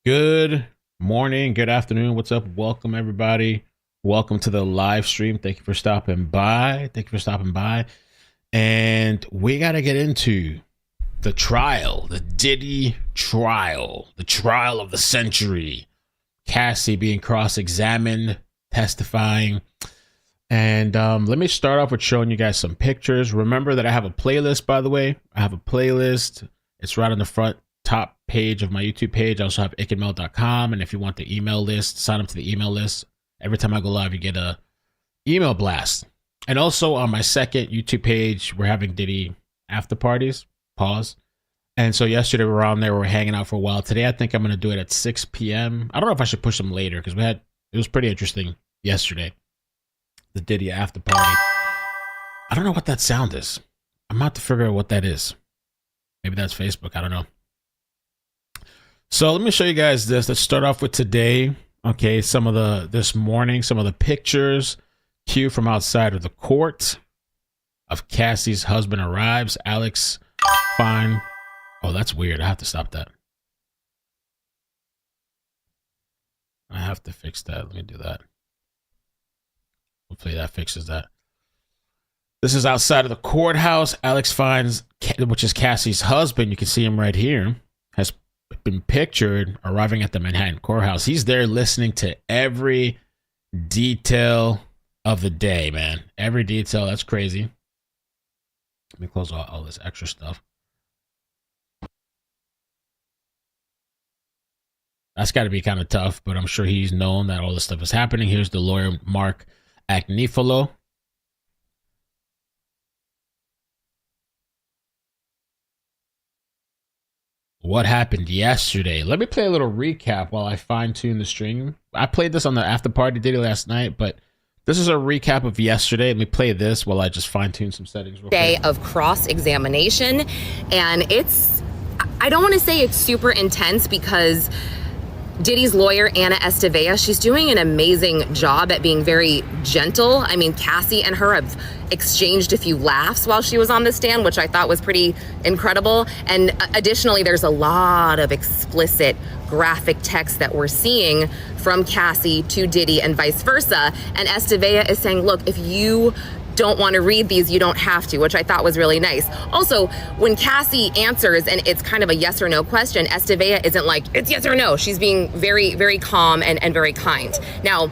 Good morning, good afternoon. What's up? Welcome, everybody. Welcome to the live stream. Thank you for stopping by. And we got to get into the trial, the Diddy trial, the trial of the century. Cassie being cross-examined, testifying. And let me start off with showing you guys some pictures. Remember that I have a playlist, by the way. I have a playlist. It's right on the front top page of my YouTube page. I also have ickandmel.com, and if you want the email list, sign up to the email list. Every time I go live, you get a email blast. And also on my second YouTube page, we're having Diddy after parties. Pause. And so yesterday we were on there, we were hanging out for a while. Today I think I'm going to do it at 6 p.m. I don't know if I should push them later because it was pretty interesting yesterday, the Diddy after party. I don't know what that sound is. I'm about to figure out what that is. Maybe that's Facebook. I don't know. So let me show you guys this. Let's start off with today. Okay, this morning, some of the pictures. Cue from outside of the court of Cassie's husband arrives. Alex, fine. Oh, that's weird. I have to stop that. I have to fix that. Let me do that. Hopefully that fixes that. This is outside of the courthouse. Alex finds, which is Cassie's husband. You can see him right here. Has been pictured arriving at the Manhattan courthouse. He's there listening to every detail of the day, man. Every detail. That's crazy. Let me close all this extra stuff. That's got to be kind of tough, but I'm sure he's known that all this stuff is happening. Here's the lawyer, Mark Agnifilo. What happened yesterday? Let me play a little recap while I fine-tune the stream. I played this on the after party Diddy last night, but this is a recap of yesterday. Let me play this while I just fine-tune some settings real quick. Day of cross-examination, and I don't want to say it's super intense because Diddy's lawyer, Anna Estevea, she's doing an amazing job at being very gentle. I mean, Cassie and her have exchanged a few laughs while she was on the stand, which I thought was pretty incredible. And additionally, there's a lot of explicit graphic text that we're seeing from Cassie to Diddy and vice versa. And Estevea is saying, look, if you don't want to read these, you don't have to, which I thought was really nice. Also, when Cassie answers and it's kind of a yes or no question, Estevea isn't like, it's yes or no. She's being very, very calm and very kind. Now,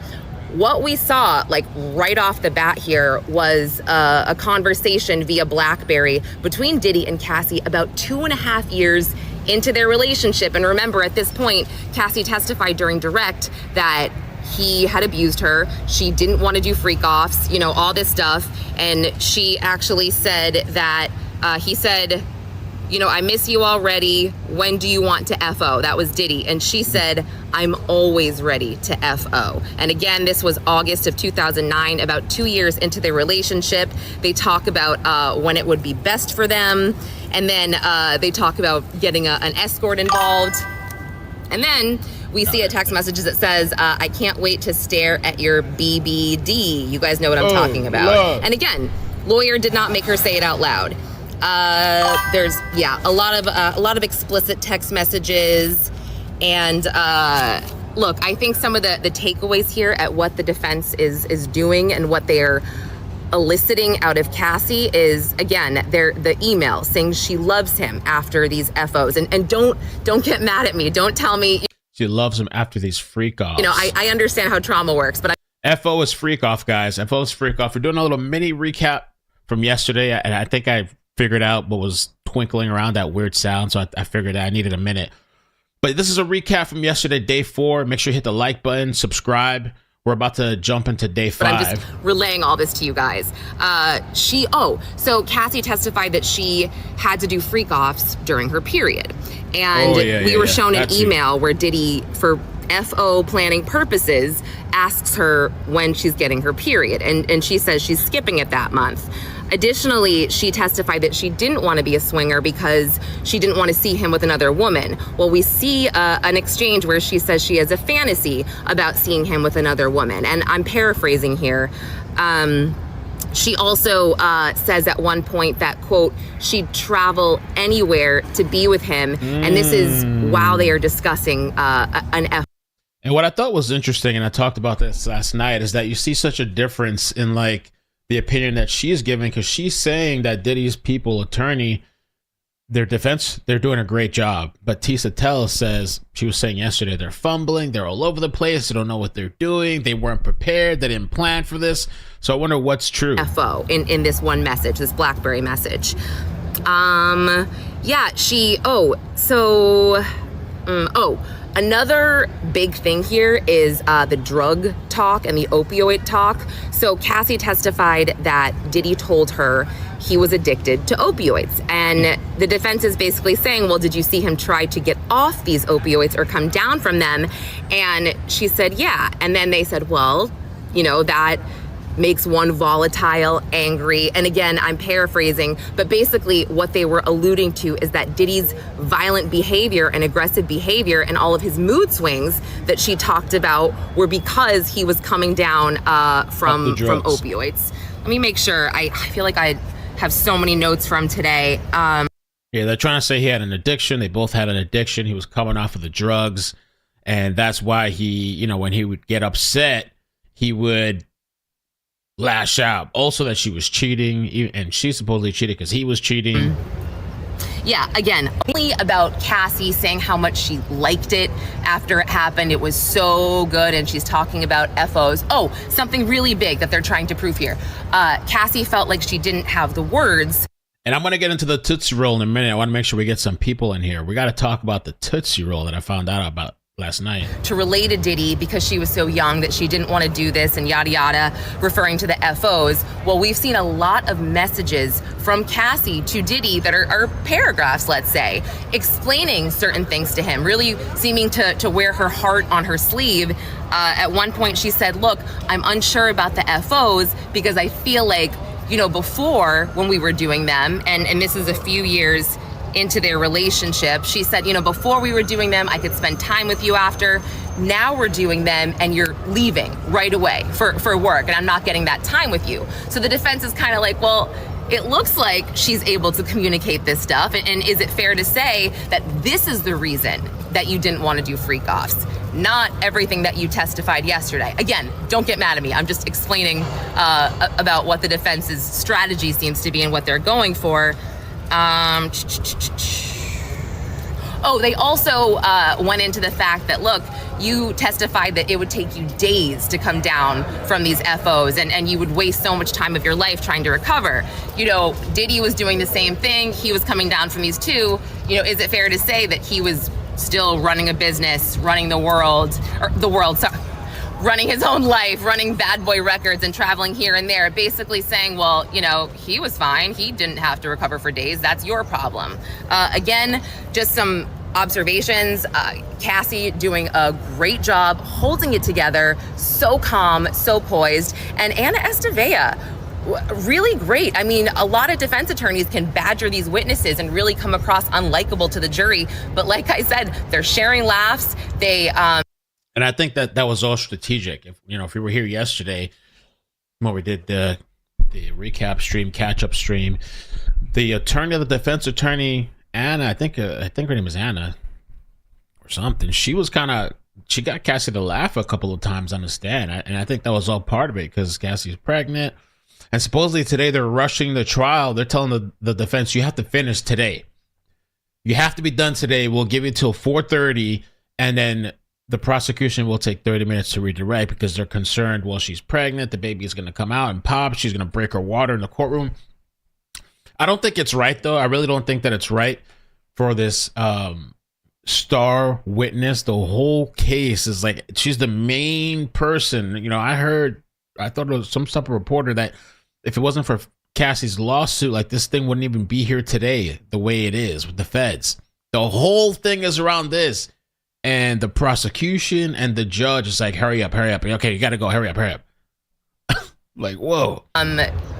what we saw like right off the bat here was a conversation via BlackBerry between Diddy and Cassie about 2.5 years into their relationship. And remember, at this point, Cassie testified during direct that he had abused her. She didn't want to do freak offs, all this stuff. And she actually said that he said, I miss you already. When do you want to FO? That was Diddy. And she said, I'm always ready to FO. And again, this was August of 2009, about 2 years into their relationship. They talk about when it would be best for them. And then they talk about getting an escort involved. And then we see a text message that says, I can't wait to stare at your BBD. You guys know what I'm talking about. Love. And again, lawyer did not make her say it out loud. There's, a lot of explicit text messages. And look, I think some of the takeaways here at what the defense is doing and what they're eliciting out of Cassie is, again, the email saying she loves him after these FOs. And don't get mad at me. Don't tell me she loves him after these freak offs. I understand how trauma works, but FO is freak off, guys. FO is freak off. We're doing a little mini recap from yesterday, and I think I figured out what was twinkling around that weird sound, so I figured I needed a minute. But this is a recap from yesterday, day 4. Make sure you hit the like button, subscribe. We're about to jump into day 5. But I'm just relaying all this to you guys. So Cassie testified that she had to do freak offs during her period. And we were shown an email where Diddy, for FO planning purposes, asks her when she's getting her period. And she says she's skipping it that month. Additionally, she testified that she didn't want to be a swinger because she didn't want to see him with another woman. Well, we see an exchange where she says she has a fantasy about seeing him with another woman. And I'm paraphrasing here. She also says at one point that, quote, she'd travel anywhere to be with him. And this is while they are discussing an F. And what I thought was interesting, and I talked about this last night, is that you see such a difference in like the opinion that she's giving, because she's saying that Diddy's attorney, their defense, they're doing a great job. But Tisa Tell says, she was saying yesterday, they're fumbling, they're all over the place, they don't know what they're doing, they weren't prepared, they didn't plan for this. So I wonder what's true. FO in this one message, this BlackBerry message. Another big thing here is the drug talk and the opioid talk. So Cassie testified that Diddy told her he was addicted to opioids. And the defense is basically saying, well, did you see him try to get off these opioids or come down from them? And she said, yeah. And then they said, well, that makes one volatile, angry. And again, I'm paraphrasing, but basically what they were alluding to is that Diddy's violent behavior and aggressive behavior and all of his mood swings that she talked about were because he was coming down from opioids. Let me make sure. I feel like I have so many notes from today. Yeah, they're trying to say he had an addiction. They both had an addiction. He was coming off of the drugs. And that's why he, when he would get upset, he would lash out. Also that she was cheating, and she supposedly cheated because he was cheating. Yeah, again, only about Cassie saying how much she liked it after it happened. It was so good, and she's talking about FOs. Oh, something really big that they're trying to prove here. Cassie felt like she didn't have the words. And I'm going to get into the Tootsie Roll in a minute. I want to make sure we get some people in here. We got to talk about the Tootsie Roll that I found out about last night. To relate to Diddy because she was so young that she didn't want to do this and yada yada, referring to the FOs. Well, we've seen a lot of messages from Cassie to Diddy that are paragraphs, let's say, explaining certain things to him, really seeming to wear her heart on her sleeve. At one point she said, look, I'm unsure about the FOs because I feel like, before when we were doing them, and this is a few years into their relationship, she said, before we were doing them, I could spend time with you after. Now we're doing them and you're leaving right away for work and I'm not getting that time with you. So the defense is kind of like, well, it looks like she's able to communicate this stuff. And is it fair to say that this is the reason that you didn't want to do freak offs? Not everything that you testified yesterday. Again, don't get mad at me. I'm just explaining about what the defense's strategy seems to be and what they're going for. They also went into the fact that, look, you testified that it would take you days to come down from these FOs and you would waste so much time of your life trying to recover. Diddy was doing the same thing. He was coming down from these too. Is it fair to say that he was still running a business, running running his own life, running Bad Boy Records and traveling here and there, basically saying, well, he was fine. He didn't have to recover for days. That's your problem. Again, just some observations. Cassie doing a great job holding it together, so calm, so poised. And Anna Estevea, really great. I mean, a lot of defense attorneys can badger these witnesses and really come across unlikable to the jury. But like I said, they're sharing laughs. And I think that was all strategic. If we were here yesterday, when we did the recap stream, catch up stream, the defense attorney, Anna, I think her name is Anna or something. She got Cassie to laugh a couple of times on the stand. And I think that was all part of it because Cassie's pregnant. And supposedly today they're rushing the trial. They're telling the defense, you have to finish today. You have to be done today. We'll give you till 4:30 and then the prosecution will take 30 minutes to redirect because they're concerned, well, she's pregnant, the baby is going to come out and pop, she's going to break her water in the courtroom. I don't think it's right, though. I really don't think that it's right for this star witness. The whole case is like, she's the main person. I thought it was some type of reporter that if it wasn't for Cassie's lawsuit, like this thing wouldn't even be here today the way it is with the feds. The whole thing is around this. And the prosecution and the judge is like, hurry up. Okay, you got to go. Hurry up. Like, whoa.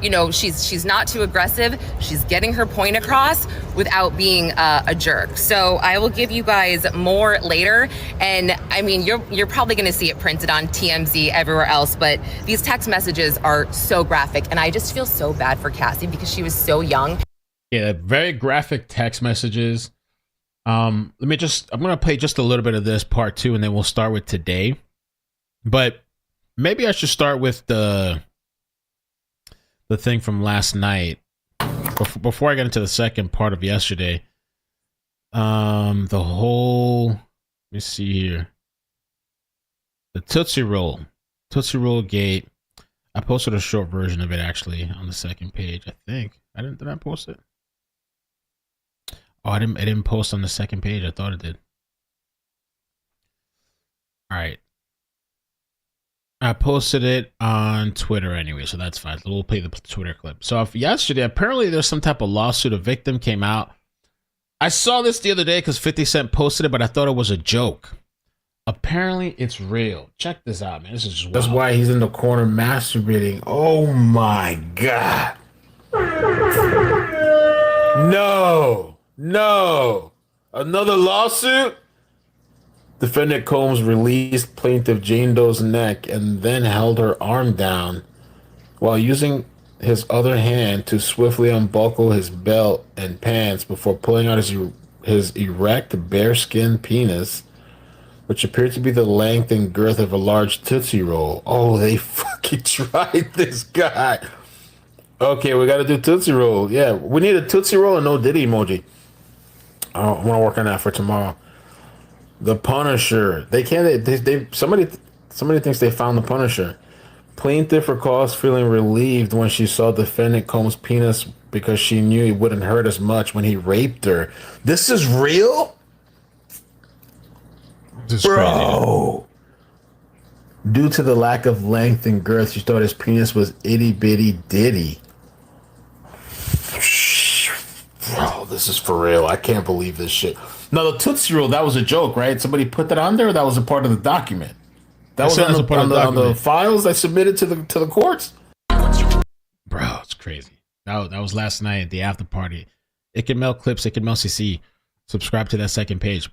You know, she's not too aggressive. She's getting her point across without being a jerk. So I will give you guys more later. And I mean, you're probably going to see it printed on TMZ everywhere else, but these text messages are so graphic. And I just feel so bad for Cassie because she was so young. Yeah, very graphic text messages. I'm going to play just a little bit of this part 2, and then we'll start with today. But maybe I should start with the thing from last night before I get into the second part of yesterday. Let me see here, the Tootsie Roll gate. I posted a short version of it actually on the second page. I think did I post it? Oh, I didn't post on the second page. I thought it did. All right, I posted it on Twitter anyway, so that's fine. We'll play the Twitter clip. So yesterday, apparently there's some type of lawsuit. A victim came out. I saw this the other day because 50 Cent posted it, but I thought it was a joke. Apparently it's real. Check this out, man. This is wild. That's why he's in the corner masturbating. Oh my God. No. Another lawsuit? Defendant Combs released plaintiff Jane Doe's neck and then held her arm down while using his other hand to swiftly unbuckle his belt and pants before pulling out his erect, bare-skin penis, which appeared to be the length and girth of a large Tootsie Roll. Oh, they fucking tried this guy. Okay, we got to do Tootsie Roll. Yeah, we need a Tootsie Roll and no Diddy emoji. I want to work on that for tomorrow. The Punisher. Somebody thinks they found the Punisher. Plaintiff recalls feeling relieved when she saw defendant Combs' penis because she knew it wouldn't hurt as much when he raped her. This is real? This is Bro. Crazy. Due to the lack of length and girth, she thought his penis was itty bitty Diddy. Bro, this is for real. I can't believe this shit. Now, the Tootsie Roll, that was a joke, right? Somebody put that on there, or that was a part of the document? That was on the files I submitted to the courts? Bro, it's crazy. That was last night at the after party. It can mail clips, it can mail CC. Subscribe to that second page.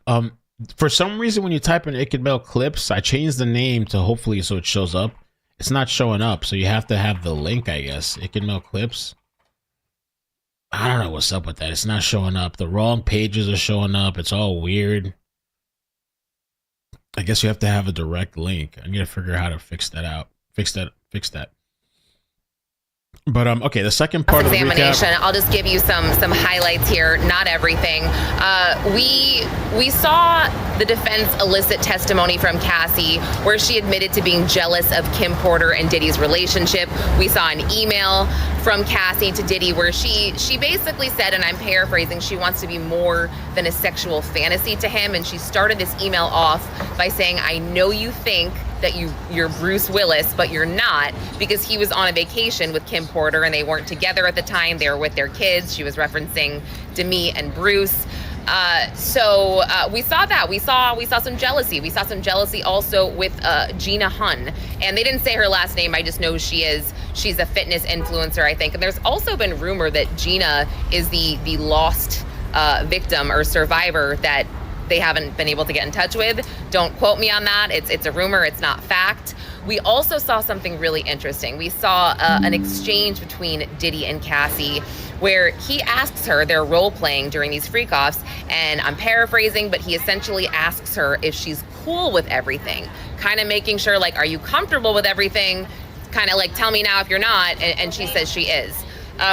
For some reason, when you type in It Can Mail Clips, I changed the name to hopefully so it shows up. It's not showing up, so you have to have the link, I guess. It Can Mail Clips. I don't know what's up with that. It's not showing up. The wrong pages are showing up. It's all weird. I guess you have to have a direct link. I need to figure out how to fix that out. Fix that. But okay, the second part of the examination. recap. I'll just give you some highlights here. Not everything. We saw the defense elicit testimony from Cassie where she admitted to being jealous of Kim Porter and Diddy's relationship. We saw an email from Cassie to Diddy where she basically said, and I'm paraphrasing, she wants to be more than a sexual fantasy to him. And she started this email off by saying, I know you think that you're Bruce Willis, but you're not, because he was on a vacation with Kim Porter and they weren't together at the time. They were with their kids. She was referencing Demi and Bruce. So we saw that. We saw some jealousy. We saw some jealousy also with Gina Hun. And they didn't say her last name. I just know she's a fitness influencer, I think. And there's also been rumor that Gina is the lost victim or survivor that they haven't been able to get in touch with. Don't quote me on that. It's a rumor. It's not fact. We also saw something really interesting. We saw an exchange between Diddy and Cassie where he asks her, they're role playing during these freak offs, and I'm paraphrasing, but he essentially asks her if she's cool with everything, kind of making sure, like, are you comfortable with everything? Kind of like, tell me now if you're not, and she says she is.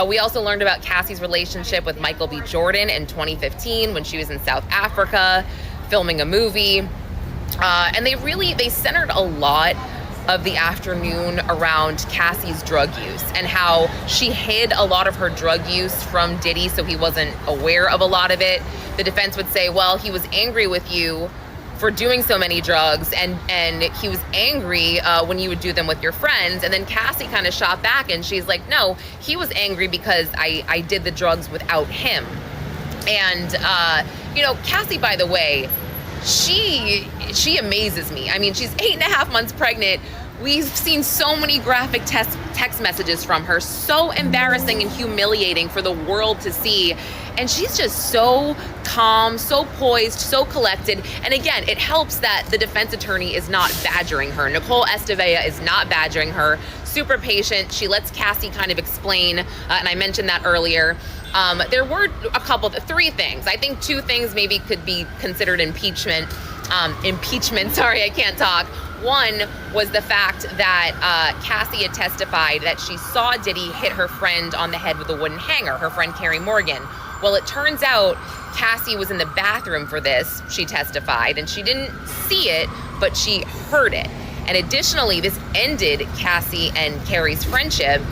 We also learned about Cassie's relationship with Michael B. Jordan in 2015 when she was in South Africa filming a movie. And they centered a lot of the afternoon around Cassie's drug use and how she hid a lot of her drug use from Diddy, so he wasn't aware of a lot of it. The defense would say, well, he was angry with you for doing so many drugs, and he was angry when you would do them with your friends. And then Cassie kind of shot back and she's like, no, he was angry because I did the drugs without him. And Cassie, by the way, she amazes me. I mean, she's 8.5 months pregnant We've seen so many graphic text messages from her, so embarrassing and humiliating for the world to see. And she's just so calm, so poised, so collected. And again, it helps that the defense attorney is not badgering her. Nicole Estevea is not badgering her. Super patient. She lets Cassie kind of explain, and I mentioned that earlier. There were three things. I think two things maybe could be considered impeachment. Sorry, I can't talk. One was the fact that Cassie had testified that she saw Diddy hit her friend on the head with a wooden hanger, her friend Carrie Morgan. Well, it turns out Cassie was in the bathroom for this, she testified, and she didn't see it, but she heard it. And additionally, this ended Cassie and Carrie's friendship,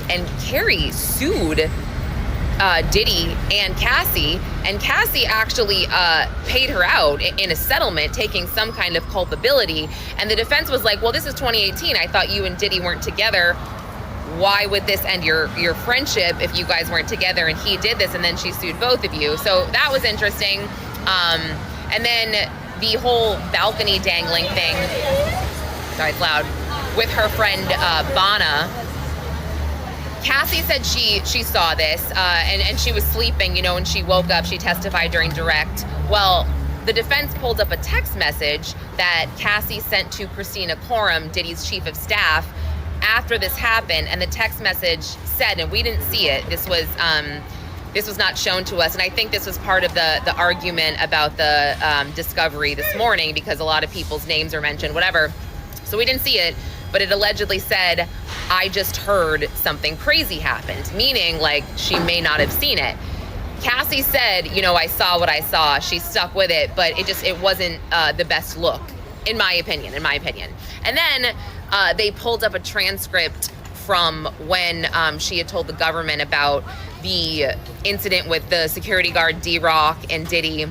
and Carrie sued Diddy and Cassie actually paid her out in a settlement, taking some kind of culpability. And the defense was like, well, this is 2018. I thought you and Diddy weren't together. Why would this end your friendship if you guys weren't together and he did this? And then she sued both of you. So that was interesting. And then the whole balcony dangling thing, sorry, it's loud, with her friend Bana. Cassie said she saw this, and she was sleeping, and she woke up. She testified during direct. Well, the defense pulled up a text message that Cassie sent to Christina Coram, Diddy's chief of staff, after this happened. And the text message said, and we didn't see it, this was not shown to us. And I think this was part of the argument about the discovery this morning, because a lot of people's names are mentioned, whatever. So we didn't see it, but it allegedly said, I just heard something crazy happened, meaning like she may not have seen it. Cassie said, I saw what I saw. She stuck with it, but it wasn't the best look, in my opinion. And then they pulled up a transcript from when she had told the government about the incident with the security guard D-Rock and Diddy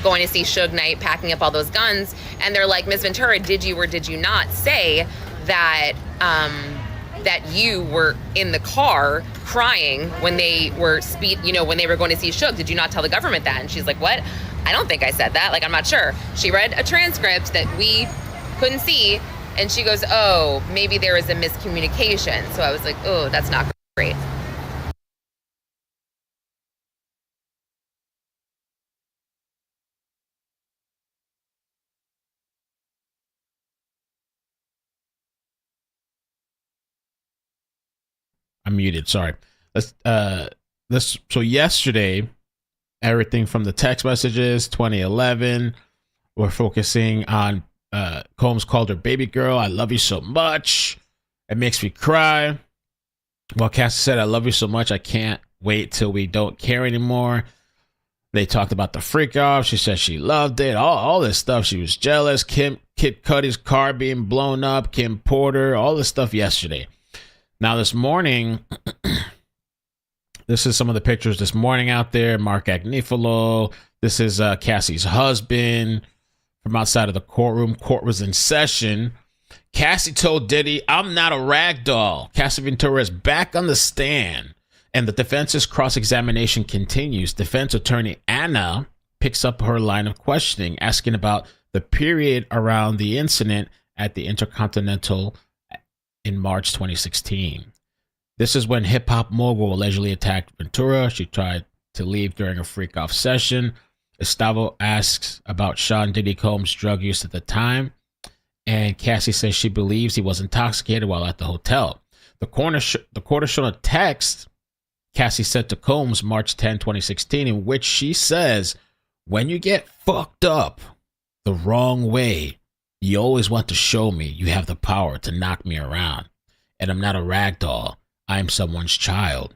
going to see Suge Knight, packing up all those guns. And they're like, Ms. Ventura, did you or did you not say that that you were in the car crying when they were when they were going to see Suge? Did you not tell the government that? And she's like, what? I don't think I said that. Like, I'm not sure. She read a transcript that we couldn't see, and she goes, oh, maybe there was a miscommunication. So I was like, oh, that's not great. I'm muted. Sorry. So yesterday, everything from the text messages, 2011, we're focusing on Combs called her baby girl. I love you so much. It makes me cry. Well, Cassie said, I love you so much. I can't wait till we don't care anymore. They talked about the freak off. She said she loved it. All this stuff. She was jealous. Kid Cudi's car being blown up. Kim Porter. All this stuff yesterday. Now this morning, this is some of the pictures this morning out there. Mark Agnifilo. This is Cassie's husband from outside of the courtroom. Court was in session. Cassie told Diddy, I'm not a rag doll. Cassie Ventura is back on the stand, and the defense's cross-examination continues. Defense attorney Anna picks up her line of questioning, asking about the period around the incident at the Intercontinental in March 2016. This is when hip-hop mogul allegedly attacked Ventura. She tried to leave during a freak-off session. Estavo asks about Sean Diddy Combs' drug use at the time, and Cassie says she believes he was intoxicated while at the hotel. The court has shown a text Cassie sent to Combs March 10, 2016, in which she says, when you get fucked up the wrong way, you always want to show me you have the power to knock me around. And I'm not a rag doll. I'm someone's child.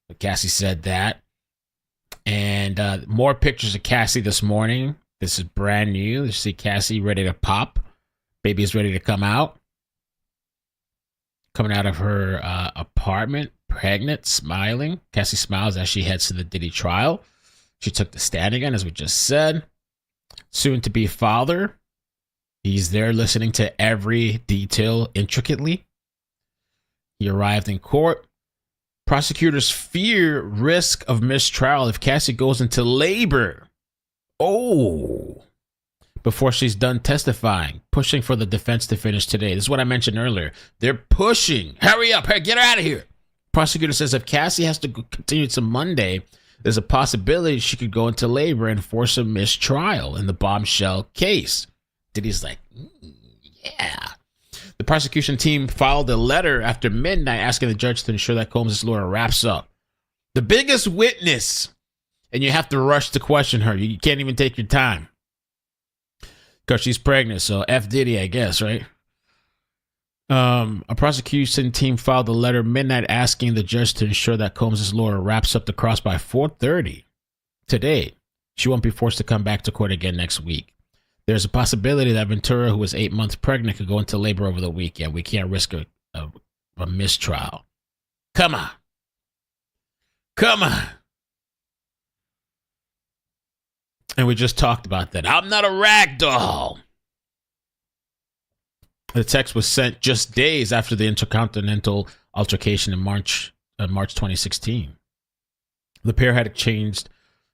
But Cassie said that. And more pictures of Cassie this morning. This is brand new. You see Cassie ready to pop. Baby is ready to come out. Coming out of her apartment, pregnant, smiling. Cassie smiles as she heads to the Diddy trial. She took the stand again, as we just said. Soon to be father. He's there listening to every detail intricately. He arrived in court. Prosecutors fear risk of mistrial if Cassie goes into labor. Oh. before she's done testifying, pushing for the defense to finish today. This is what I mentioned earlier. They're pushing. Hurry up. Hey, get her out of here. Prosecutor says if Cassie has to continue to Monday, there's a possibility she could go into labor and force a mistrial in the bombshell case. Diddy's like, yeah. The prosecution team filed a letter after midnight asking the judge to ensure that Combs' lawyer wraps up. The biggest witness, and you have to rush to question her. You can't even take your time because she's pregnant. So F Diddy, I guess, right? A prosecution team filed a letter midnight asking the judge to ensure that Combs' lawyer wraps up the cross by 4:30 today. She won't be forced to come back to court again next week. There's a possibility that Ventura, who was 8 months pregnant, could go into labor over the weekend. We can't risk a mistrial. Come on. Come on. And we just talked about that. I'm not a rag doll. The text was sent just days after the intercontinental altercation in March 2016. The pair had exchanged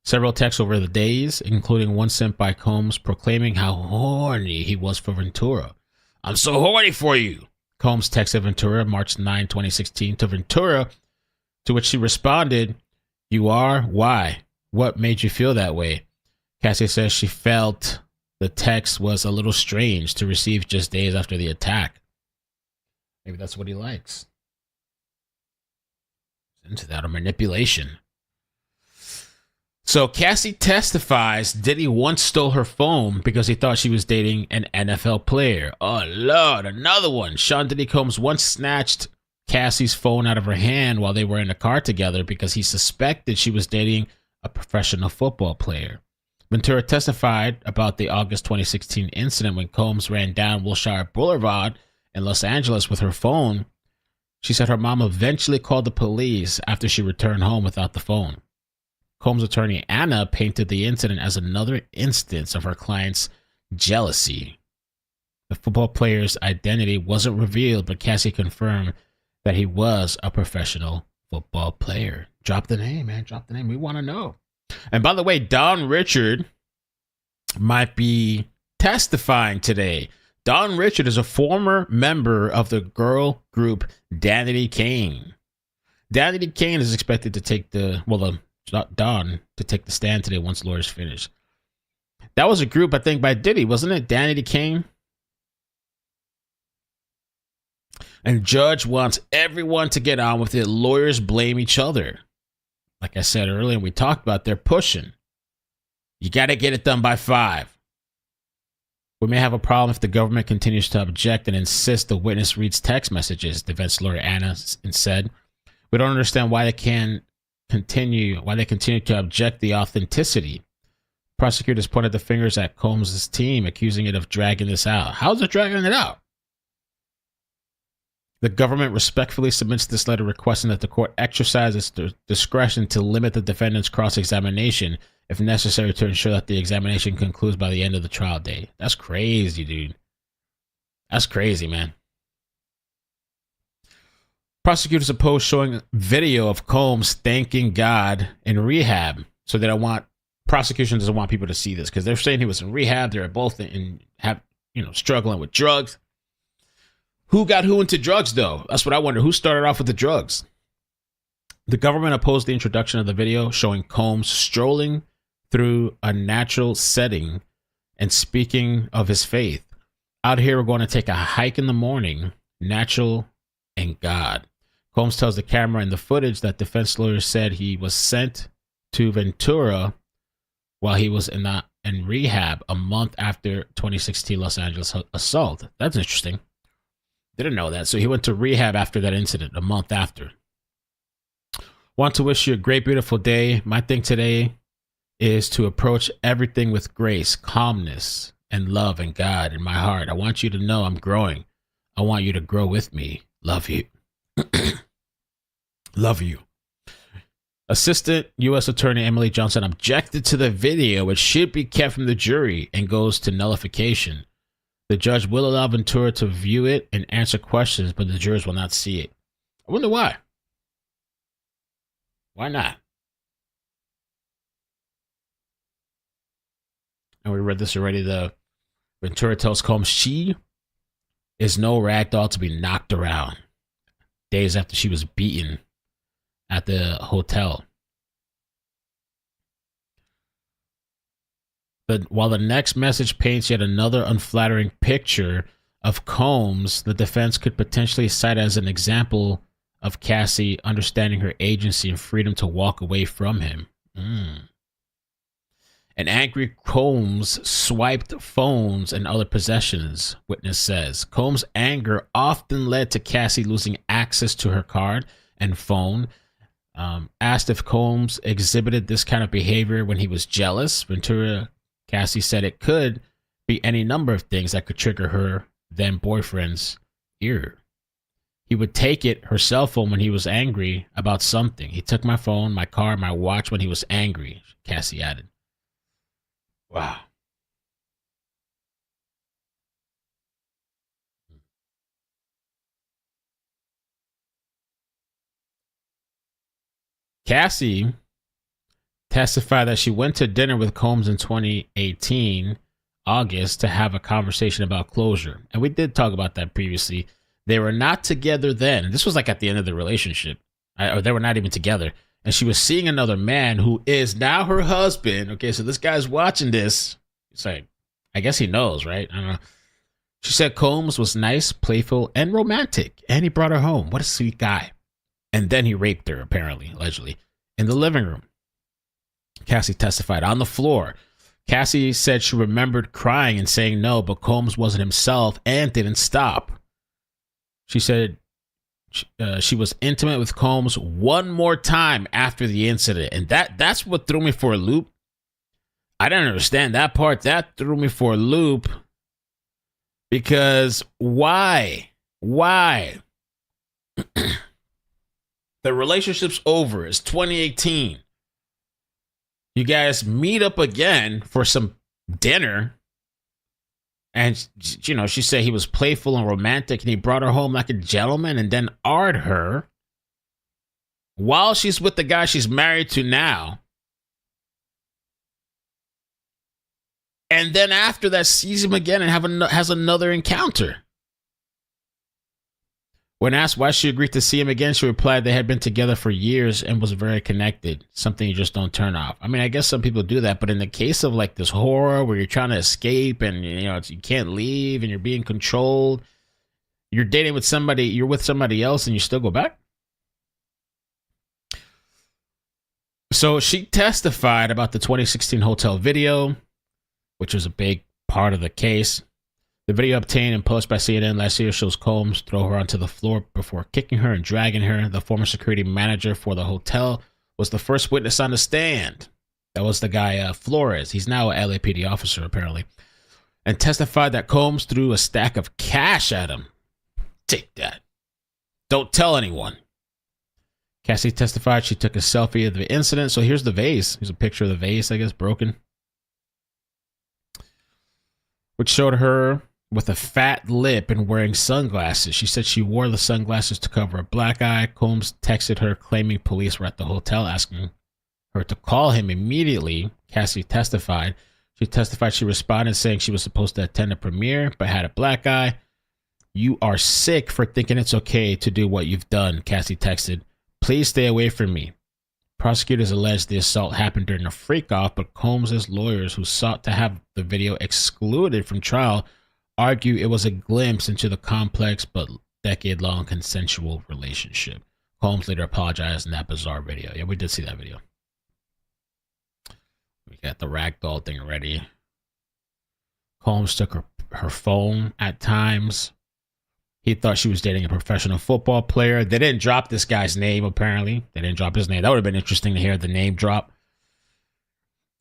several texts over the days, including one sent by Combs proclaiming how horny he was for Ventura. I'm so horny for you, Combs texted Ventura March 9, 2016 to Ventura, to which she responded, you are? Why? What made you feel that way? Cassie says she felt the text was a little strange to receive just days after the attack. Maybe that's what he likes. Into that, or manipulation. So Cassie testifies Diddy once stole her phone because he thought she was dating an NFL player. Oh, Lord, another one. Sean Diddy Combs once snatched Cassie's phone out of her hand while they were in a car together because he suspected she was dating a professional football player. Ventura testified about the August 2016 incident when Combs ran down Wilshire Boulevard in Los Angeles with her phone. She said her mom eventually called the police after she returned home without the phone. Combs' attorney Anna painted the incident as another instance of her client's jealousy. The football player's identity wasn't revealed, but Cassie confirmed that he was a professional football player. Drop the name, man. Drop the name. We want to know. And by the way, Don Richard might be testifying today. Don Richard is a former member of the girl group Danity Kane. Danity Kane is expected to take Don to take the stand today once lawyers finish. That was a group, I think, by Diddy, wasn't it? Danity Kane. And judge wants everyone to get on with it. Lawyers blame each other. Like I said earlier, we talked about, they're pushing. You got to get it done by 5. We may have a problem if the government continues to object and insist the witness reads text messages, defense lawyer Anna said. We don't understand why they continue to object the authenticity. Prosecutors pointed the fingers at Combs' team, accusing it of dragging this out. How's it dragging it out? The government respectfully submits this letter requesting that the court exercise its discretion to limit the defendant's cross-examination if necessary to ensure that the examination concludes by the end of the trial day. That's crazy, dude. That's crazy, man. Prosecutors oppose showing video of Combs thanking God in rehab. So they don't want, prosecution doesn't want people to see this because they're saying he was in rehab. They're both struggling with drugs. Who got who into drugs, though? That's what I wonder. Who started off with the drugs? The government opposed the introduction of the video showing Combs strolling through a natural setting and speaking of his faith. Out here, we're going to take a hike in the morning, natural and God. Combs tells the camera in the footage that defense lawyers said he was sent to Ventura while he was in rehab a month after 2016 Los Angeles assault. That's interesting. Didn't know that. So he went to rehab after that incident, a month after. Want to wish you a great, beautiful day. My thing today is to approach everything with grace, calmness, and love and God in my heart. I want you to know I'm growing. I want you to grow with me. Love you. Love you. Assistant U.S. Attorney Emily Johnson objected to the video, which should be kept from the jury and goes to nullification. The judge will allow Ventura to view it and answer questions, but the jurors will not see it. I wonder why. Why not? And we read this already. The Ventura tells Combs she is no rag doll to be knocked around days after she was beaten at the hotel. But while the next message paints yet another unflattering picture of Combs, the defense could potentially cite as an example of Cassie understanding her agency and freedom to walk away from him. An angry Combs swiped phones and other possessions, witness says. Combs' anger often led to Cassie losing access to her card and phone. Asked if Combs exhibited this kind of behavior when he was jealous, Cassie said it could be any number of things that could trigger her then boyfriend's ear. He would take it, her cell phone, when he was angry about something. He took my phone, my car, my watch when he was angry, Cassie added. Wow. Cassie testified that she went to dinner with Combs in 2018, August, to have a conversation about closure. And we did talk about that previously. They were not together then. This was like at the end of the relationship. Or they were not even together. And she was seeing another man who is now her husband. Okay, so this guy's watching this. It's like, I guess he knows, right? I don't know. She said Combs was nice, playful, and romantic. And he brought her home. What a sweet guy. And then he raped her, apparently, allegedly, in the living room. Cassie testified on the floor. Cassie said she remembered crying and saying no, but Combs wasn't himself and didn't stop. She said she was intimate with Combs one more time after the incident. And that's what threw me for a loop. I didn't understand that part. That threw me for a loop. Because why? Why? The relationship's over. It's 2018. You guys meet up again for some dinner. And, you know, she said he was playful and romantic and he brought her home like a gentleman and then R'd her while she's with the guy she's married to now. And then after that, sees him again and has another encounter. When asked why she agreed to see him again, she replied they had been together for years and was very connected. Something you just don't turn off. I mean, I guess some people do that, but in the case of like this horror where you're trying to escape and you know you can't leave and you're being controlled, you're dating with somebody, you're with somebody else, and you still go back. So she testified about the 2016 hotel video, which was a big part of the case. The video obtained and posted by CNN last year shows Combs throw her onto the floor before kicking her and dragging her. The former security manager for the hotel was the first witness on the stand. That was the guy, Flores. He's now a LAPD officer, apparently. And testified that Combs threw a stack of cash at him. Take that. Don't tell anyone. Cassie testified she took a selfie of the incident. So here's the vase. Here's a picture of the vase, I guess, broken. Which showed her with a fat lip and wearing sunglasses. She said she wore the sunglasses to cover a black eye. Combs texted her claiming police were at the hotel, asking her to call him immediately. Cassie testified. She testified she responded saying she was supposed to attend a premiere but had a black eye. You are sick for thinking it's okay to do what you've done, Cassie texted. Please stay away from me. Prosecutors alleged the assault happened during a freak-off, but Combs' lawyers, who sought to have the video excluded from trial, argue it was a glimpse into the complex but decade-long consensual relationship. Combs later apologized in that bizarre video. Yeah, we did see that video. We got the ragdoll thing ready. Combs took her phone at times. He thought she was dating a professional football player. They didn't drop this guy's name, apparently. They didn't drop his name. That would have been interesting to hear the name drop.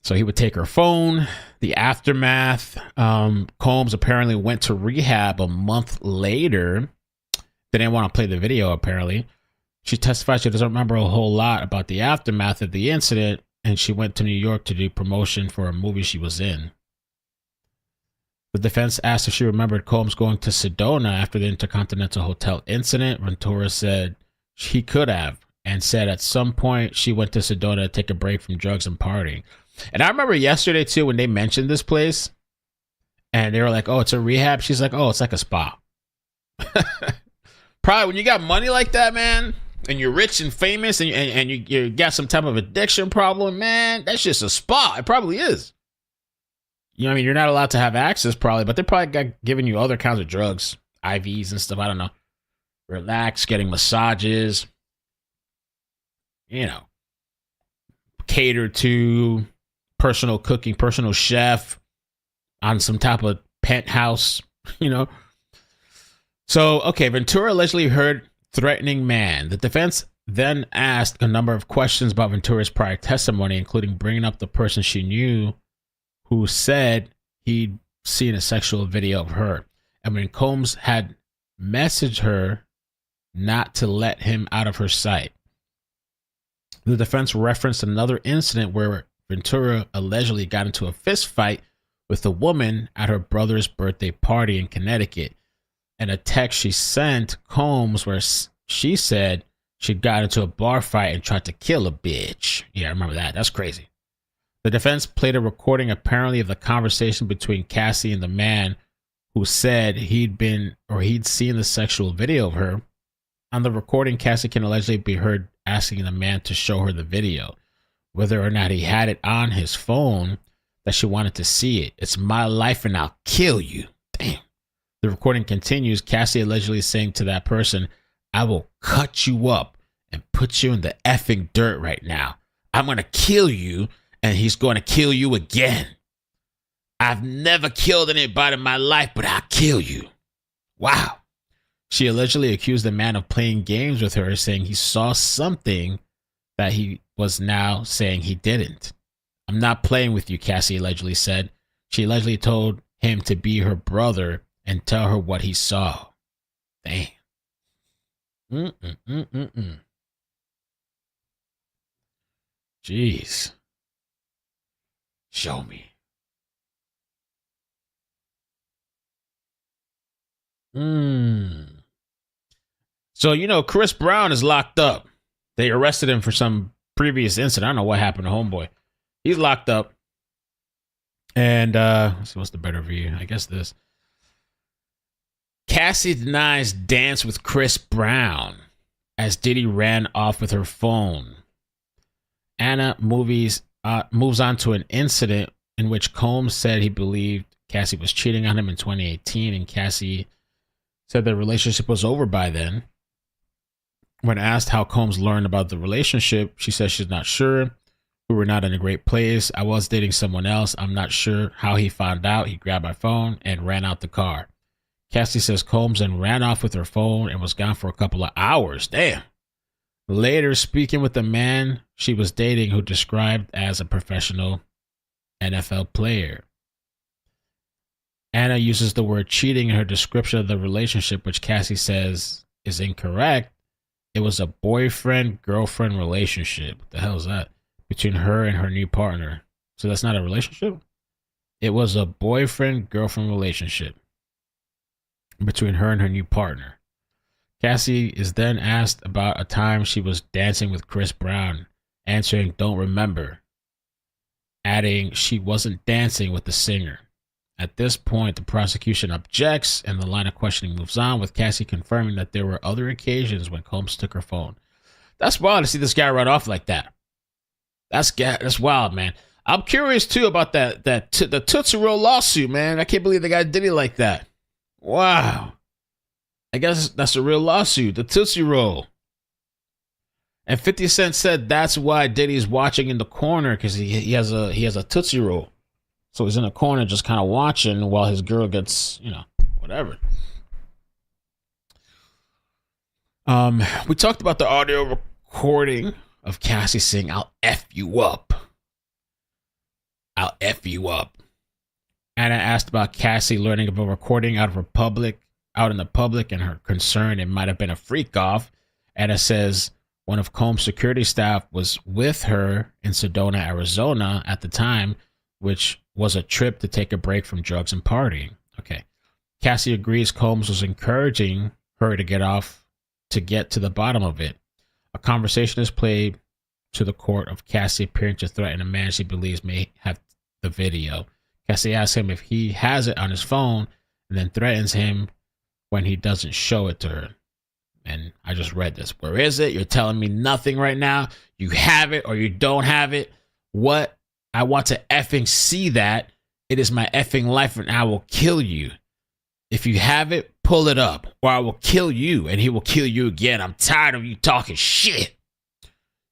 So he would take her phone. The aftermath. Combs apparently went to rehab a month later. They didn't want to play the video, apparently. She testified she doesn't remember a whole lot about the aftermath of the incident, and she went to New York to do promotion for a movie she was in. The defense asked if she remembered Combs going to Sedona after the Intercontinental Hotel incident. Ventura said she could have, and said at some point she went to Sedona to take a break from drugs and partying. And I remember yesterday, too, when they mentioned this place, And they were like, oh, it's a rehab. She's like, oh, it's like a spa. Probably when you got money like that, man, and you're rich and famous and you got some type of addiction problem, man, that's just a spa. It probably is. You know what I mean? You're not allowed to have access probably, but they're probably giving you other kinds of drugs, IVs and stuff. I don't know. Relax, getting massages, you know, catered to, personal cooking, personal chef on some type of penthouse, you know. So, okay, Ventura allegedly heard threatening man. The defense then asked a number of questions about Ventura's prior testimony, including bringing up the person she knew who said he'd seen a sexual video of her. And when Combs had messaged her not to let him out of her sight. The defense referenced another incident where Ventura allegedly got into a fist fight with a woman at her brother's birthday party in Connecticut, and a text she sent Combs where she said she got into a bar fight and tried to kill a bitch. Yeah, I remember that. That's crazy. The defense played a recording apparently of the conversation between Cassie and the man who said he'd seen the sexual video of her. On the recording, Cassie can allegedly be heard asking the man to show her the video, whether or not he had it on his phone, that she wanted to see it. It's my life and I'll kill you. Damn. The recording continues, Cassie allegedly saying to that person, I will cut you up and put you in the effing dirt right now. I'm going to kill you and he's going to kill you again. I've never killed anybody in my life, but I'll kill you. Wow. She allegedly accused the man of playing games with her, saying he saw something that he was now saying he didn't. I'm not playing with you, Cassie allegedly said. She allegedly told him to be her brother and tell her what he saw. Damn. Jeez. Show me. So, you know, Chris Brown is locked up. They arrested him for some previous incident. I don't know what happened to homeboy. He's locked up. And let's see, what's the better view? I guess this. Cassie denies dance with Chris Brown as Diddy ran off with her phone. Anna moves on to an incident in which Combs said he believed Cassie was cheating on him in 2018, and Cassie said the relationship was over by then. When asked how Combs learned about the relationship, she says she's not sure. We were not in a great place. I was dating someone else. I'm not sure how he found out. He grabbed my phone and ran out the car. Cassie says Combs then ran off with her phone and was gone for a couple of hours. Damn. Later, speaking with the man she was dating who described as a professional NFL player. Anna uses the word cheating in her description of the relationship, which Cassie says is incorrect. It was a boyfriend-girlfriend relationship. What the hell is that? Between her and her new partner. So that's not a relationship? It was a boyfriend-girlfriend relationship between her and her new partner. Cassie is then asked about a time she was dancing with Chris Brown, answering, don't remember, adding she wasn't dancing with the singer. At this point, the prosecution objects and the line of questioning moves on, with Cassie confirming that there were other occasions when Combs took her phone. That's wild to see this guy run off like that. That's wild, man. I'm curious too about the Tootsie Roll lawsuit, man. I can't believe the guy did it like that. Wow. I guess that's a real lawsuit, the Tootsie Roll. And 50 Cent said that's why Diddy's watching in the corner, because he has a Tootsie Roll. So he's in the corner just kind of watching while his girl gets, whatever. We talked about the audio recording of Cassie saying, I'll F you up. I'll F you up. Anna asked about Cassie learning of a recording out in the public and her concern it might have been a freak off. Anna says one of Combs' security staff was with her in Sedona, Arizona at the time, which was a trip to take a break from drugs and partying. Okay. Cassie agrees Combs was encouraging her to get to the bottom of it. A conversation is played to the court of Cassie appearing to threaten a man she believes may have the video. Cassie asks him if he has it on his phone and then threatens him when he doesn't show it to her. And I just read this. Where is it? You're telling me nothing right now. You have it or you don't have it. What? I want to effing see that. It is my effing life and I will kill you. If you have it, pull it up or I will kill you and he will kill you again. I'm tired of you talking shit.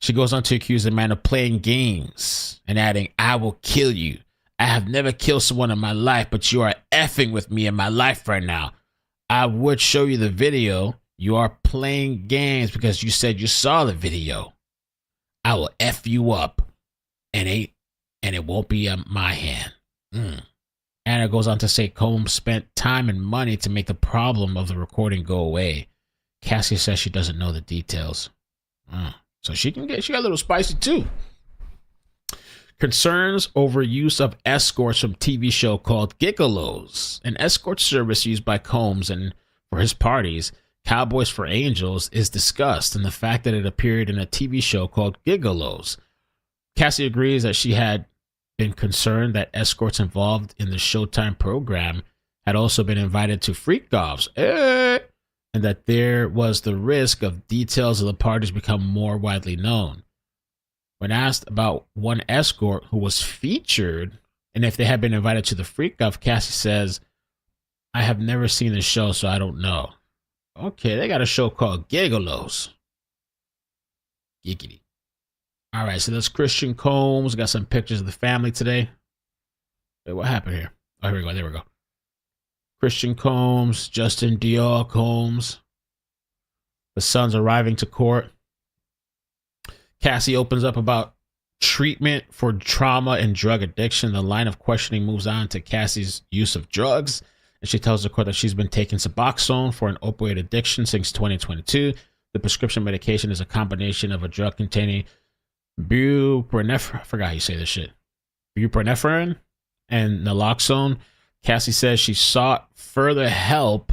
She goes on to accuse the man of playing games and adding, I will kill you. I have never killed someone in my life, but you are effing with me in my life right now. I would show you the video. You are playing games because you said you saw the video. I will F you up and it won't be on my hand. Anna goes on to say Combs spent time and money to make the problem of the recording go away. Cassie says she doesn't know the details. So she got a little spicy too. Concerns over use of escorts from TV show called Gigolos. An escort service used by Combs and for his parties, Cowboys for Angels, is discussed, and the fact that it appeared in a TV show called Gigolos. Cassie agrees that she had been concerned that escorts involved in the Showtime program had also been invited to freak-offs, and that there was the risk of details of the parties become more widely known. When asked about one escort who was featured and if they had been invited to the freak-off, Cassie says, I have never seen the show, so I don't know. Okay, they got a show called Gigolos. Giggity. All right, so that's Christian Combs. Got some pictures of the family today. Wait, what happened here? Oh, here we go. There we go. Christian Combs, Justin Dior Combs. The sons arriving to court. Cassie opens up about treatment for trauma and drug addiction. The line of questioning moves on to Cassie's use of drugs, and she tells the court that she's been taking Suboxone for an opioid addiction since 2022. The prescription medication is a combination of a drug containing buprenorphine, I forgot how you say this shit, buprenorphine and naloxone. Cassie says she sought further help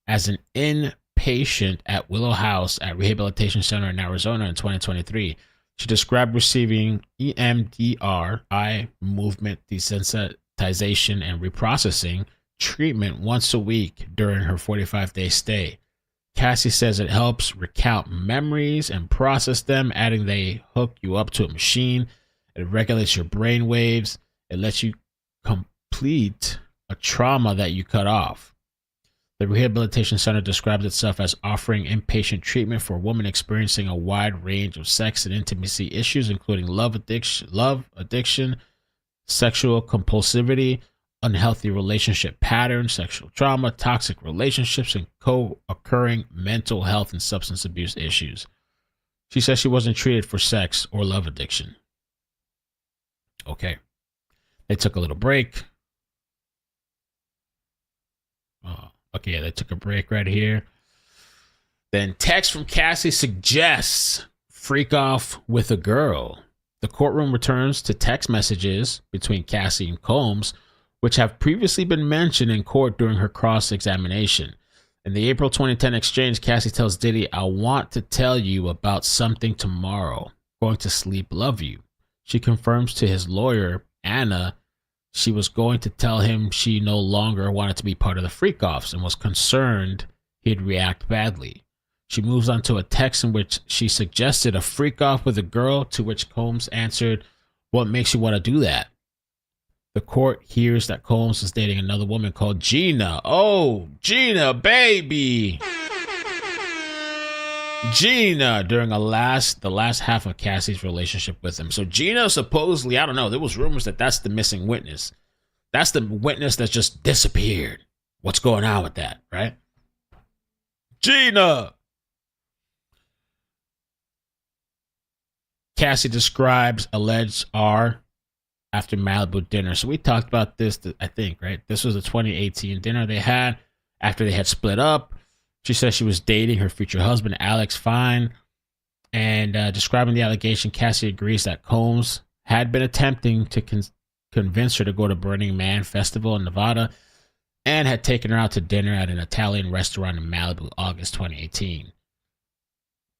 as an inpatient at Willow House at Rehabilitation Center in Arizona in 2023. She described receiving EMDR, eye movement desensitization and reprocessing treatment once a week during her 45-day stay. Cassie says it helps recount memories and process them, adding they hook you up to a machine. It regulates your brain waves. It lets you complete a trauma that you cut off. The Rehabilitation Center describes itself as offering inpatient treatment for women experiencing a wide range of sex and intimacy issues, including love addiction, sexual compulsivity, unhealthy relationship patterns, sexual trauma, toxic relationships, and co-occurring mental health and substance abuse issues. She says she wasn't treated for sex or love addiction. Okay. They took a little break. Okay, they took a break right here. Then text from Cassie suggests freak off with a girl. The courtroom returns to text messages between Cassie and Combs, which have previously been mentioned in court during her cross-examination. In the April 2010 exchange, Cassie tells Diddy, I want to tell you about something tomorrow. Going to sleep, love you. She confirms to his lawyer, Anna, she was going to tell him she no longer wanted to be part of the freak-offs and was concerned he'd react badly. She moves on to a text in which she suggested a freak-off with a girl, to which Combs answered, what makes you want to do that? The court hears that Combs is dating another woman called Gina. Oh, Gina, baby. Gina, during the last half of Cassie's relationship with him. So Gina supposedly, I don't know, there was rumors that that's the missing witness. That's the witness that just disappeared. What's going on with that, right? Gina. Cassie describes alleged R after Malibu dinner. So we talked about this, I think, right? This was a 2018 dinner they had after they had split up. She says she was dating her future husband, Alex Fine. And describing the allegation, Cassie agrees that Combs had been attempting to convince her to go to Burning Man Festival in Nevada and had taken her out to dinner at an Italian restaurant in Malibu, August 2018.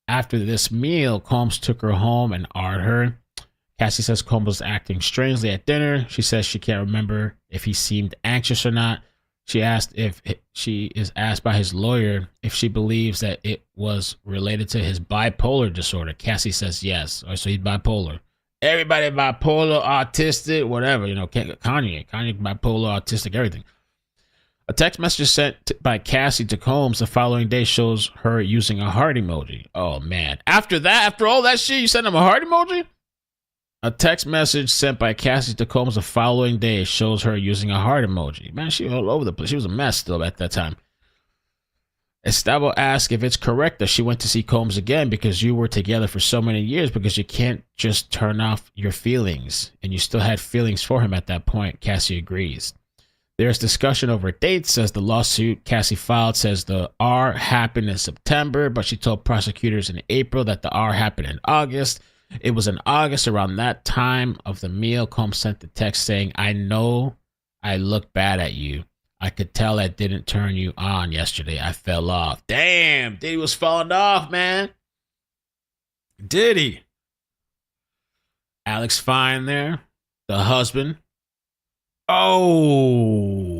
After this meal, Combs took her home and R'd her. Cassie says Combs was acting strangely at dinner. She says she can't remember if he seemed anxious or not. She is asked by his lawyer if she believes that it was related to his bipolar disorder. Cassie says yes. So he's bipolar. Everybody bipolar, autistic, whatever. Kanye bipolar, autistic, everything. A text message sent by Cassie to Combs the following day shows her using a heart emoji. Oh, man. After all that shit, you sent him a heart emoji? A text message sent by Cassie to Combs the following day shows her using a heart emoji. Man, she was all over the place. She was a mess still at that time. Estavo asked if it's correct that she went to see Combs again because you were together for so many years, because you can't just turn off your feelings. And you still had feelings for him at that point. Cassie agrees. There's discussion over dates, says the lawsuit Cassie filed says the R happened in September, but she told prosecutors in April that the R happened in August. It was in August, around that time of the meal, Combs sent the text saying, I know I look bad at you. I could tell I didn't turn you on yesterday. I fell off. Damn, Diddy was falling off, man. Diddy. Alex Fine there, the husband. Oh.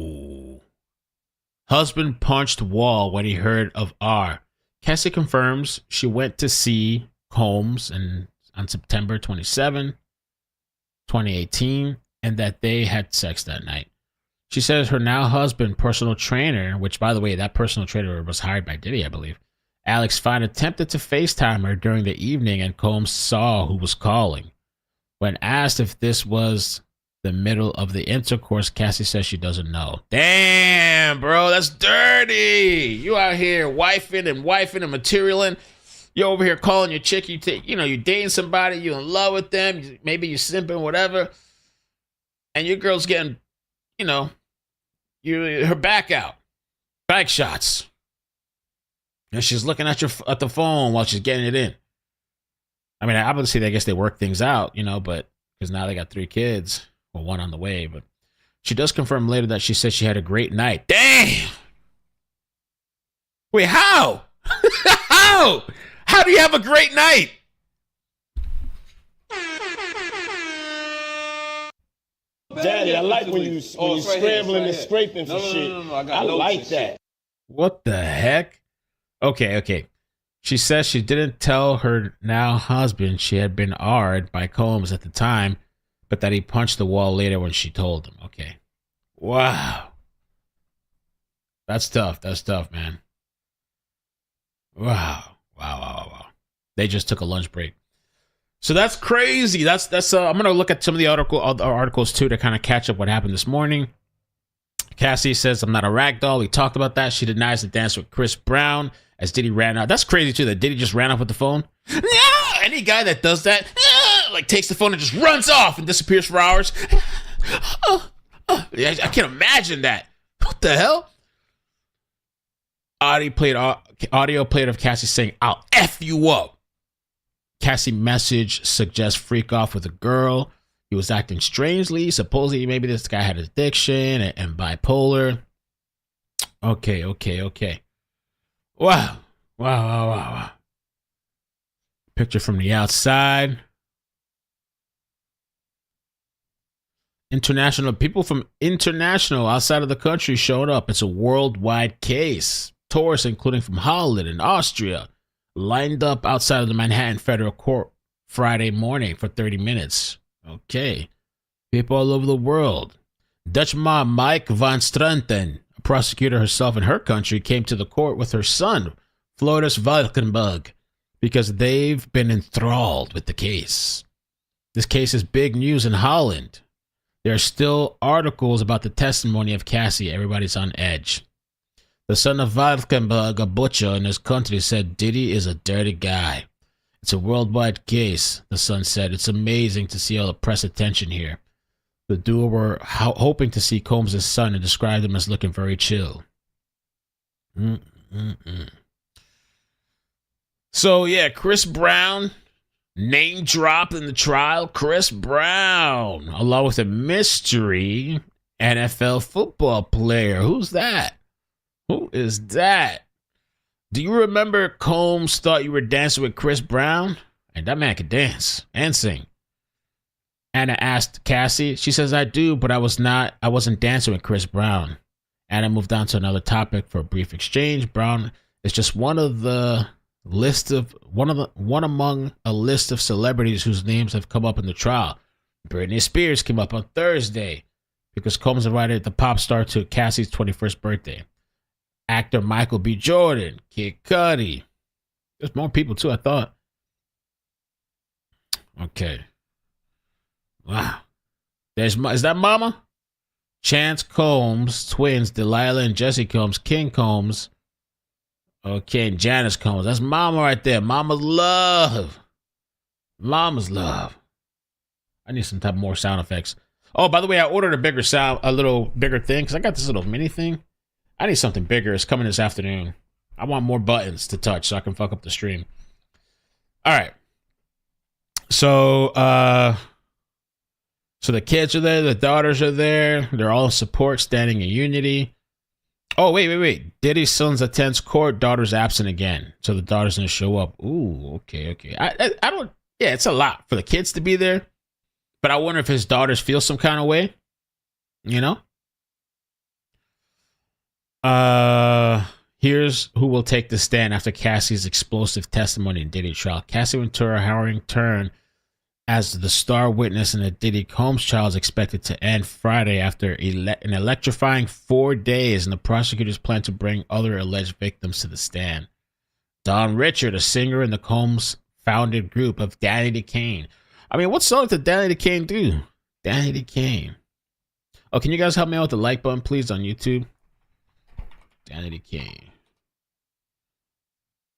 Husband punched wall when he heard of R. Cassie confirms she went to see Combs on September 27, 2018, and that they had sex that night. She says her now husband, personal trainer, which, by the way, that personal trainer was hired by Diddy, I believe. Alex Fine attempted to FaceTime her during the evening, and Combs saw who was calling. When asked if this was the middle of the intercourse, Cassie says she doesn't know. Damn, bro, that's dirty. You out here wifing and materialing. You're over here calling your chick. You're dating somebody. You're in love with them. Maybe you're simping, whatever. And your girl's getting, her back out. Back shots. And she's looking at the phone while she's getting it in. I mean, obviously, I guess they work things out, but because now they got 3 kids. Well, 1 on the way. But she does confirm later that she said she had a great night. Damn! Wait, how? How? How do you have a great night? Daddy, I like when you scrambling and scraping for shit. No, I like that. What the heck? Okay. She says she didn't tell her now husband she had been R'd by Combs at the time, but that he punched the wall later when she told him. Okay. Wow. That's tough, man. Wow. They just took a lunch break. So that's crazy. That's I'm going to look at some of the articles too to kind of catch up what happened this morning. Cassie says, I'm not a ragdoll. We talked about that. She denies the dance with Chris Brown as Diddy ran out. That's crazy too, that Diddy just ran off with the phone. No! Any guy that does that, takes the phone and just runs off and disappears for hours. I can't imagine that. What the hell? Audio played of Cassie saying, I'll F you up. Cassie message suggests freak off with a girl. He was acting strangely. Supposedly, maybe this guy had addiction and bipolar. Okay. Wow. Picture from the outside. People from international outside of the country showed up. It's a worldwide case. Tourists, including from Holland and Austria, lined up outside of the Manhattan Federal Court Friday morning for 30 minutes. Okay. People all over the world. Dutch mom Mike van Strenten, a prosecutor herself in her country, came to the court with her son, Floris Valkenburg, because they've been enthralled with the case. This case is big news in Holland. There are still articles about the testimony of Cassie. Everybody's on edge. The son of Valkenburg, a butcher in his country, said Diddy is a dirty guy. It's a worldwide case, the son said. It's amazing to see all the press attention here. The duo were hoping to see Combs' son and described him as looking very chill. So, yeah, Chris Brown, name drop in the trial. Chris Brown, along with a mystery NFL football player. Who's that? Who is that? Do you remember Combs thought you were dancing with Chris Brown? And that man could dance and sing. Anna asked Cassie. She says, I do, but I wasn't dancing with Chris Brown. Anna moved on to another topic for a brief exchange. Brown is just one among a list of celebrities whose names have come up in the trial. Britney Spears came up on Thursday because Combs invited the pop star to Cassie's 21st birthday. Actor Michael B. Jordan, Kid Cudi. There's more people too, I thought. Okay. Wow. Is that Mama? Chance Combs, twins, Delilah and Jesse Combs, King Combs. Okay, and Janice Combs. That's Mama right there. Mama's love. Mama's love. I need some type of more sound effects. Oh, by the way, I ordered a little bigger thing because I got this little mini thing. I need something bigger. It's coming this afternoon. I want more buttons to touch so I can fuck up the stream. All right. So the kids are there. The daughters are there. They're all in support, standing in unity. Oh, wait. Diddy's sons attends court. Daughter's absent again. So the daughter's going to show up. Ooh, okay. I don't, yeah, it's a lot for the kids to be there. But I wonder if his daughters feel some kind of way. You know? Here's who will take the stand after Cassie's explosive testimony in Diddy trial. Cassie Ventura harrowing turn as the star witness in the Diddy Combs trial is expected to end Friday after an electrifying 4 days, and the prosecutors plan to bring other alleged victims to the stand. Don Richard, a singer in the Combs founded group of Danny DeCane. I mean, what song did Danny DeCane do? Danny DeCane. Oh, can you guys help me out with the like button, please, on YouTube? Danny DeCane.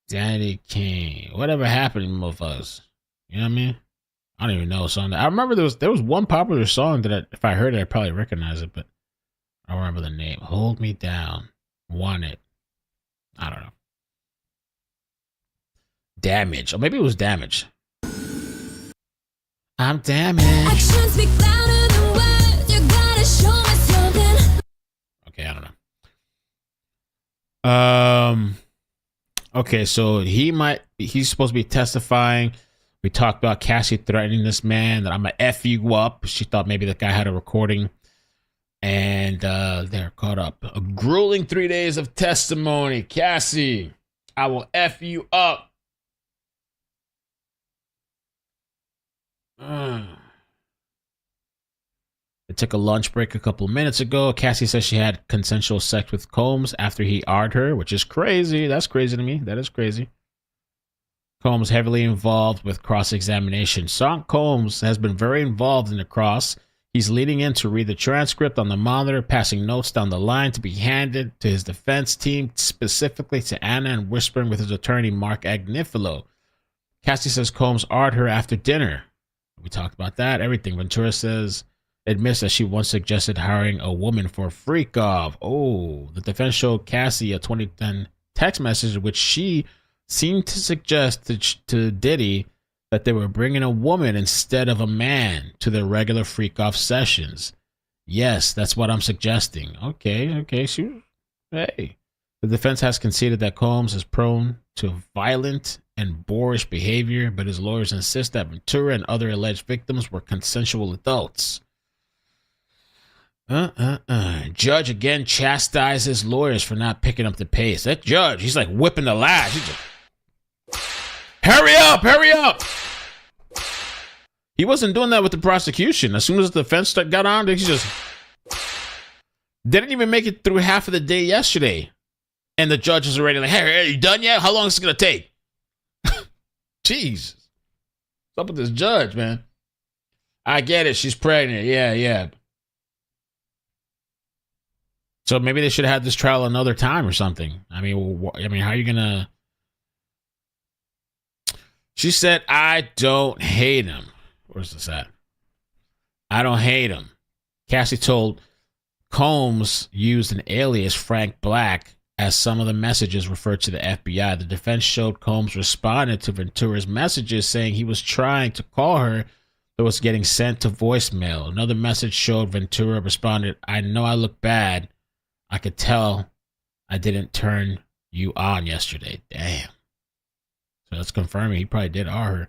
Danny DeCane. Whatever happened with us? You know what I mean? I don't even know a song. I remember there was one popular song that if I heard it, I'd probably recognize it, but I don't remember the name. Hold Me Down. Want It. I don't know. Damage. Or maybe it was Damage. I'm damaged. Actions speak louder than words. You gotta show me something. Okay, I don't know. Okay, so he's supposed to be testifying. We talked about Cassie threatening this man that I'm gonna F you up. She thought maybe the guy had a recording. And they're caught up. A grueling 3 days of testimony. Cassie, I will F you up. They took a lunch break a couple of minutes ago. Cassie says she had consensual sex with Combs after he AR'd her, which is crazy. That's crazy to me. That is crazy. Combs heavily involved with cross-examination. Sean Combs has been very involved in the cross. He's leaning in to read the transcript on the monitor, passing notes down the line to be handed to his defense team, specifically to Anna, and whispering with his attorney, Mark Agnifilo. Cassie says Combs AR'd her after dinner. We talked about that. Everything. Ventura admits that she once suggested hiring a woman for a freak-off. Oh, the defense showed Cassie a 2010 text message in which she seemed to suggest to Diddy that they were bringing a woman instead of a man to their regular freak-off sessions. Yes, that's what I'm suggesting. Okay. Hey. The defense has conceded that Combs is prone to violent and boorish behavior, but his lawyers insist that Ventura and other alleged victims were consensual adults. Judge again chastises lawyers for not picking up the pace. That judge, he's like whipping the lash. He's just, hurry up! He wasn't doing that with the prosecution. As soon as the defense got on, he just didn't even make it through half of the day yesterday. And the judge is already like, hey, are you done yet? How long is it going to take? Jesus. What's up with this judge, man? I get it. She's pregnant. Yeah. So maybe they should have had this trial another time or something. I mean, how are you going to... She said, I don't hate him. Where's this at? I don't hate him. Cassie told Combs used an alias, Frank Black, as some of the messages referred to the FBI. The defense showed Combs responded to Ventura's messages saying he was trying to call her but was getting sent to voicemail. Another message showed Ventura responded, I know I look bad. I could tell I didn't turn you on yesterday. Damn. So that's confirming he probably did R her.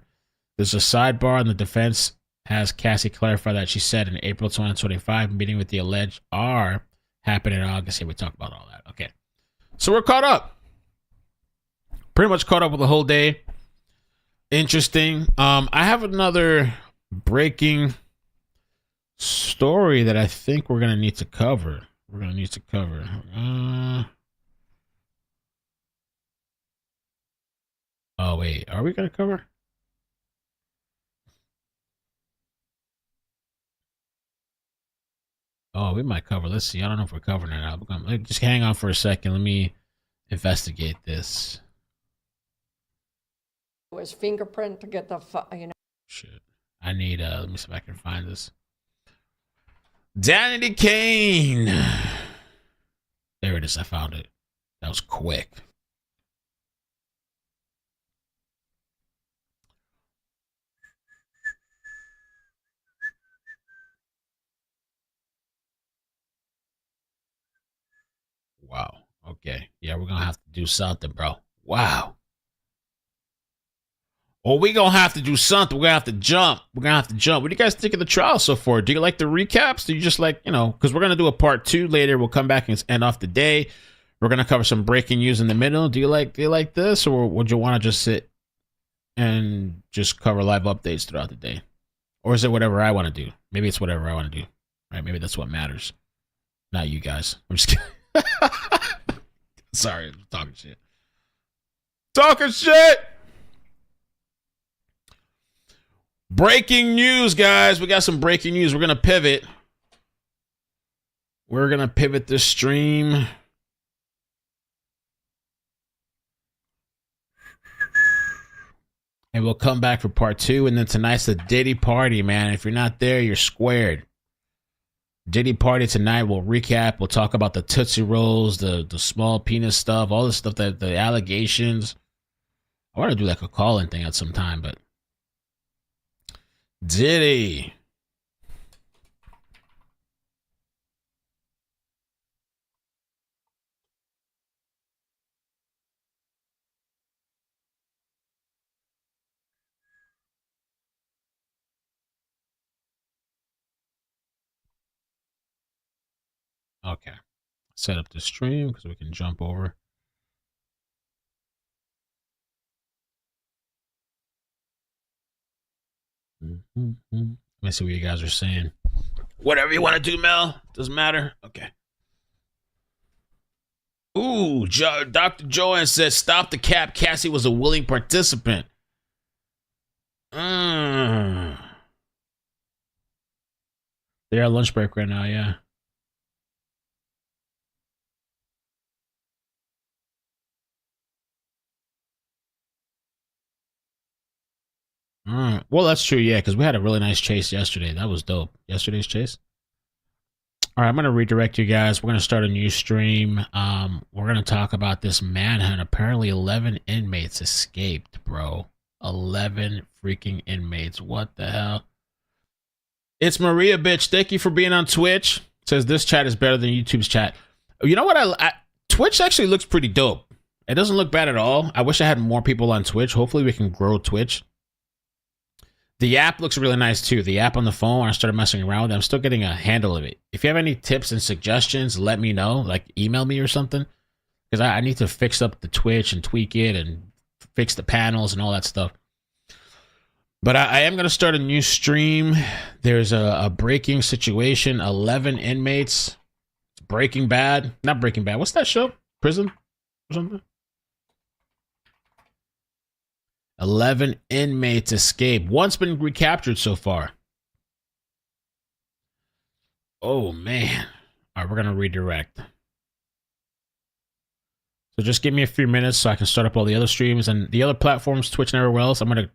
There's a sidebar on the defense has Cassie clarify that she said in April 2025 meeting with the alleged R happened in August. Here we talk about all that. Okay. So we're caught up. Pretty much caught up with the whole day. Interesting. I have another breaking story that I think we're gonna need to cover. Oh wait, are we gonna cover? Oh, we might cover. Let's see. I don't know if we're covering it now. Just hang on for a second. Let me investigate this. His fingerprint to get the, Shit. I need, let me see if I can find this. Danity Kane. There it is. I found it. That was quick. Wow. Okay. Yeah, we're gonna have to do something, bro. Wow. Well, we're gonna have to do something. We're gonna have to jump. What do you guys think of the trial so far? Do you like the recaps? Do you just like, because we're gonna do a part 2 later. We'll come back and end off the day. We're gonna cover some breaking news in the middle. Do you like this, or would you want to just sit and just cover live updates throughout the day? Or is it whatever I want to do? Maybe it's whatever I want to do. Right? Maybe that's what matters. Not you guys. I'm just kidding. Sorry, I'm talking shit. Talking shit! Breaking news, guys. We got some breaking news. We're going to pivot. We're going to pivot this stream. And we'll come back for part 2. And then tonight's the Diddy party, man. If you're not there, you're squared. Diddy party tonight. We'll recap. We'll talk about the Tootsie Rolls, the small penis stuff, all the stuff, that the allegations. I want to do like a call-in thing at some time, but Diddy. Okay. Set up the stream because we can jump over. Let me see what you guys are saying. Whatever you want to do, Mel. Doesn't matter. Okay. Ooh, Dr. Joanne says, stop the cap. Cassie was a willing participant. They're at lunch break right now, yeah. Well, that's true, yeah, because we had a really nice chase yesterday. That was dope. Yesterday's chase. All right, I'm going to redirect you guys. We're going to start a new stream. We're going to talk about this manhunt. Apparently 11 inmates escaped, bro. 11 freaking inmates. What the hell? It's Maria, bitch. Thank you for being on Twitch. Says this chat is better than YouTube's chat. You know what? Twitch actually looks pretty dope. It doesn't look bad at all. I wish I had more people on Twitch. Hopefully we can grow Twitch. The app looks really nice too. The app on the phone, I started messing around with it. I'm still getting a handle of it. If you have any tips and suggestions, let me know. Like email me or something. Because I need to fix up the Twitch and tweak it and fix the panels and all that stuff. But I am going to start a new stream. There's a breaking situation. 11 inmates. Breaking Bad. Not Breaking Bad. What's that show? Prison or something? 11 inmates escape. One's been recaptured so far. Oh, man. All right, we're going to redirect. So just give me a few minutes so I can start up all the other streams and the other platforms, Twitch and everywhere else. I'm going to